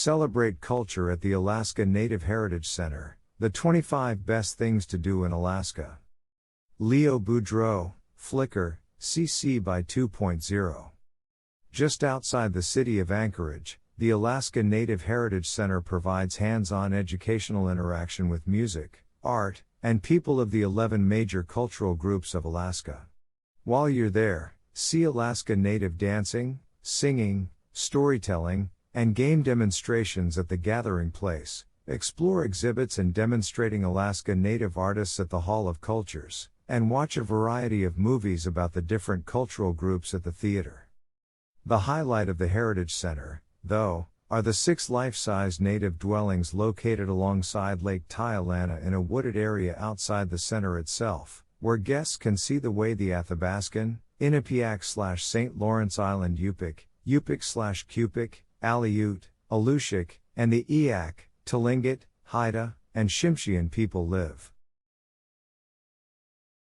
Celebrate culture at the Alaska Native Heritage Center, the 25 best things to do in Alaska. Leo Boudreau, Flickr, CC by 2.0. Just outside the city of Anchorage, the Alaska Native Heritage Center provides hands-on educational interaction with music, art, and people of the 11 major cultural groups of Alaska. While you're there, see Alaska Native dancing, singing, storytelling, and game demonstrations at the Gathering Place, explore exhibits and demonstrating Alaska Native artists at the Hall of Cultures, and watch a variety of movies about the different cultural groups at the theater. The highlight of the Heritage Center, though, are the 6 life-size native dwellings located alongside Lake Tiulana in a wooded area outside the center itself, where guests can see the way the Athabascan, Inupiaq/St. Lawrence Island Yupik, Yupik/Cupik, Aleut, Alutiiq, and the Eyak, Tlingit, Haida, and Tsimshian people live.